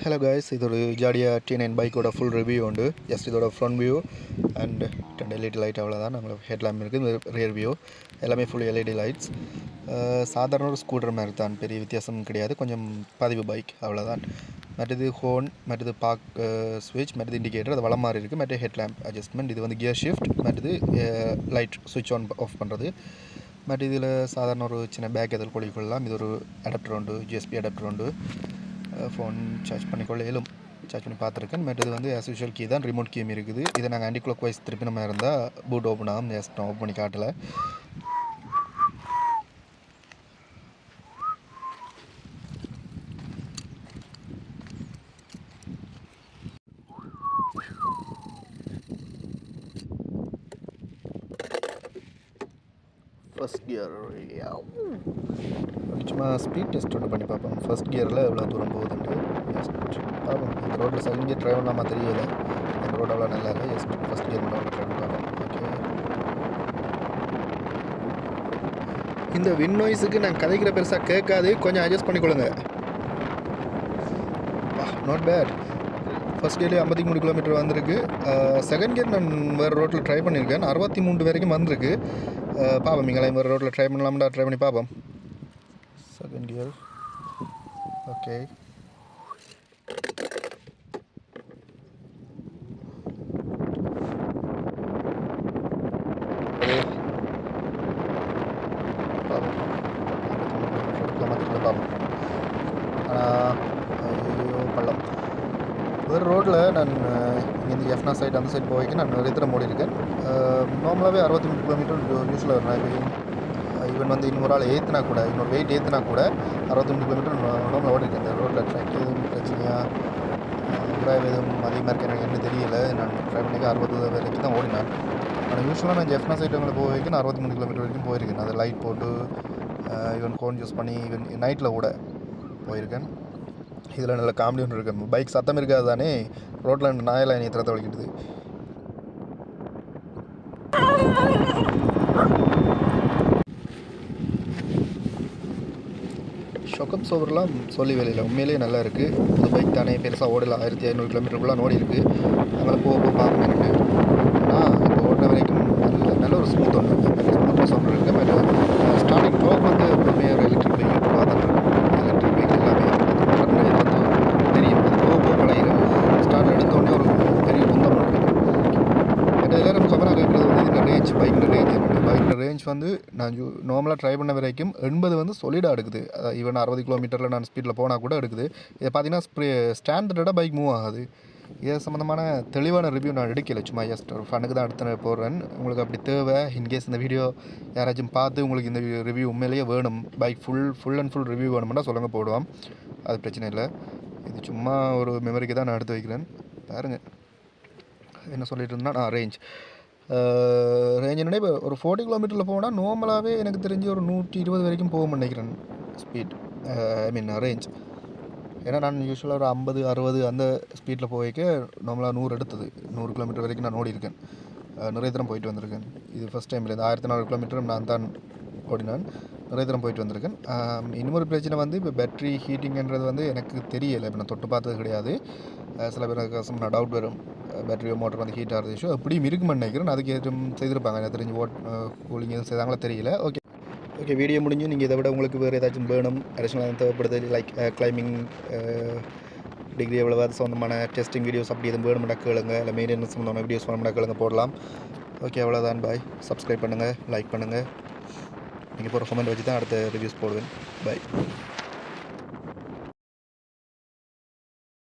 Hello guys, இது ஒரு ஜாடியா T9 பைக்கோட ஃபுல் ரிவ்யூ உண்டு. ஜஸ்ட் இதோட front view and 10 LED light அவ்வளோதான். நம்மளுக்கு ஹெட்லாம்ப் இருக்குது. ரியர் வியூ எல்லாமே ஃபுல் எல்இடி லைட்ஸ். சாதாரண ஒரு ஸ்கூட்டர் மாதிரி தான், பெரிய வித்தியாசம் கிடையாது. கொஞ்சம் பதிவு பைக் அவ்வளோதான். மற்றது ஹோன், மற்றது பார்க் ஸ்விட்ச், மற்றது இண்டிகேட்டர் அது வளம் மாதிரி இருக்குது. மற்ற ஹெட்லாம்ப் அட்ஜஸ்ட்மெண்ட், இது வந்து கியர் ஷிஃப்ட், மற்றது லைட் சுவிட்ச் ஆன் ஆஃப் பண்ணுறது. மற்ற இதில் சாதாரண ஒரு சின்ன பேக் எதில் கொள்ளிக்கொள்ளலாம். இது ஒரு அடாப்டர் உண்டு, ஜிஎஸ்பி அடாப்டர் உண்டு. ஃபோன் சார்ஜ் பண்ணிக்கொள்ள இயலும். சார்ஜ் பண்ணி பார்த்துருக்கேன். மற்றது வந்து ஆஸ் யூஷுவல் கீ தான், ரிமோட் கீயும் இருக்குது. இதை நாங்கள் ஆன்டி கிளாக் வைஸ் திருப்பி நம்ம இருந்தால் பூட் ஓப்பன் ஆகும். ஜஸ்ட் நான் ஓப்பன் பண்ணி காட்டலை. ஃபர்ஸ்ட் கியர் சும்மா ஸ்பீட் டெஸ்ட் ஒன்று பண்ணி பார்ப்போம். ஃபர்ஸ்ட் கியரில் எவ்வளோ தூரம் போகுதுன்ட்டு பார்ப்போம். இந்த ரோட்டில் செகண்ட் கியர் ட்ரை பண்ணலாமா தெரியல. இந்த ரோடு அவ்வளோ நல்லா இல்லை. ஜஸ்ட் ஃபர்ஸ்ட் கியர் மட்டும் ட்ரை பண்ணி பார்ப்போம். ஓகே, இந்த வின் நாய்ஸுக்கு நான் கதைக்கிற பெருசாக கேட்காது, கொஞ்சம் அட்ஜஸ்ட் பண்ணிக்கொள்ளுங்க. Not bad. ஃபஸ்ட் கியர்லேயே 53 கிலோமீட்டர் வந்திருக்கு. செகண்ட் கியர் நான் வேறு ரோட்டில் ட்ரை பண்ணியிருக்கேன், 63 வரைக்கும் வந்திருக்கு. பார்ப்போம், நீங்களாம் வேறு ரோட்டில் ட்ரை பண்ணலாம்டா, ட்ரை பண்ணி பார்ப்போம். Second gear okay. ஐயோ பள்ளம். வேறு ரோட்டில் நான் இங்கேருந்து எஃப்னா சைடு அந்த சைடு போய்க்கு நான் நிறைய தடவை ஓடி இருக்கேன். நார்மலாகவே 63 கிலோமீட்டர் யூஸ்வலாக வரும். ஈவன் வந்து இன்னொரு ஆள் ஏற்றினா கூட, இன்னொரு வெயிட் ஏற்றினா கூட 63 கிலோமீட்டர் நார்மலாக ஓடி இருக்கேன். இந்த ரோட்டில் ட்ராக் எதுவும் பிரச்சனையாக டிரைவ் எதுவும் அதிகமாக இருக்கு எனக்கு என்ன தெரியல. நான் ட்ரைவ் பண்ணிக்க 60 வரைக்கும் தான் ஓடினேன். ஆனால் யூஸ்வலாக நான் ஜெஃப்னா சைடு அங்கே போய் வைக்க நான் 63 கிலோமீட்டர் வரைக்கும் போயிருக்கேன். அதை லைட் போட்டு ஈவன் ஃபோன் யூஸ் பண்ணி ஈவன் நைட்டில் கூட போயிருக்கேன். இதில் நல்ல காமெடி ஒன்று இருக்குது. பைக் சத்தம் இருக்காது தானே, ரோட்டில் நாயெல்லாம் என்னை திறத்த வலிக்கிடுது. ஷொக்கப் சோவர்லாம் சொல்லி வேலையில் உண்மையிலேயே நல்லா இருக்குது. அந்த பைக் தானே பெருசாக ஓடலை, 1500 கிலோமீட்டருக்குள்ளே ஓடி இருக்குது. அதனால் போக பார்க்க எனக்கு. ஆனால் இப்போ ஓடின வரைக்கும் நல்ல ஒரு ஸ்மூத் ஒன்று, ஸ்மூத்னஸ் ஒன்று இருக்குது. பட் ஸ்டார்டிங் டாக் வந்து எப்பவுமே ஒரு எலக்ட்ரிக் பைக் இப்போ பார்த்துட்டு எலக்ட்ரிக் பைக் எல்லாமே வந்து தெரியும். அது போக போக பழகிடும். ஸ்டார்ட் எடுத்தோடனே ஒரு பெரிய உந்தம் ஒன்று இருக்குது. பட் எல்லோரும் கவனம் கேட்குறது வந்து இந்த ரேஞ்ச், பைக்கில் ரேஞ்ச் என்னென்னு. பைக்கில் ரேஞ்ச் வந்து நான் நார்மலாக ட்ரை பண்ண வரைக்கும் 80 வந்து சொலிடாக எடுக்குது. ஈவன் 60 கிலோமீட்டரில் நான் ஸ்பீடில் போனால் கூட எடுக்குது. இதை பார்த்தீங்கன்னா ஸ்டாண்டர்டாக பைக் மூவ் ஆகுது. இது சம்மந்தமான தெளிவான ரிவ்யூ நான் எடுக்கலை, சும்மா ஜஸ்ட் ஒரு ஃபனுக்கு தான் எடுத்து போடுறேன். உங்களுக்கு அப்படி தேவை, இன்கேஸ் இந்த வீடியோ யாராச்சும் பார்த்து உங்களுக்கு இந்த ரிவ்யூ உண்மையிலேயே வேணும், bike full and full review வேணும்னா சொல்லுங்க, போடுவோம். அது பிரச்சனை இல்லை. இது சும்மா ஒரு மெமரிக்கு தான் நான் எடுத்து வைக்கிறேன். பாருங்கள் என்ன சொல்லிட்டு இருந்தேன்னா, ரேஞ்ச் என்னென்னா இப்போ ஒரு 40 கிலோமீட்டரில் போனால் நார்மலாகவே எனக்கு தெரிஞ்சு ஒரு 120 வரைக்கும் போக நினைக்கிறேன் ஸ்பீட், ஐ மீன் ரேஞ்ச். ஏன்னா நான் யூஸ்வலாக ஒரு 50 60 அந்த ஸ்பீடில் போய்க்க நார்மலாக 100 எடுத்தது. 100 கிலோமீட்டர் வரைக்கும் நான் ஓடி இருக்கேன். நிறைய தரம் போயிட்டு வந்திருக்கேன். இது ஃபஸ்ட் டைம் இல்லை, இந்த 1400 கிலோமீட்டரும் நான் தான் ஓடினான். நிறைய தரம் போயிட்டு வந்திருக்கேன். இன்னொரு பிரச்சனை வந்து இப்போ பேட்ரி ஹீட்டிங்கிறது வந்து எனக்கு தெரியலை. இப்போ நான் தொட்டு பார்த்தது கிடையாது. சில பேருக்கு நான் டவுட் வரும், பேட்டரியோ மோட்டர் வந்து ஹீட் ஆகிறது இஷ்யூ அப்படியும் இருக்குமென்னு நினைக்கிறேன். அதுக்கு ஏற்றும் செய்திருப்பாங்க, எனக்கு தெரிஞ்சு கூலிங் எதுவும் செய்தாங்களா தெரியல. ஓகே, வீடியோ முடிஞ்சு நீங்கள் இதை விட உங்களுக்கு வேறு ஏதாச்சும் வேணும், அடிஷனலாக தேவைப்படுது, லைக் கிளைம்பிங் டிகிரி எவ்வளோவாது சொந்தமான டெஸ்டிங் வீடியோஸ் அப்படி எதுவும் வேணுமெண்டா கேளுங்க, இல்லை மெயின்டெனன்ஸ் சொந்தமான வீடியோஸ் வேணுமெண்டா கேளுங்க, போடலாம். ஓகே, அவ்வளோதான். பாய். சப்ஸ்கிரைப் பண்ணுங்கள், லைக் பண்ணுங்கள். நீங்கள் போகிற கமெண்ட் வச்சு தான் அடுத்த ரிவ்யூஸ் போடுவேன். பாய்.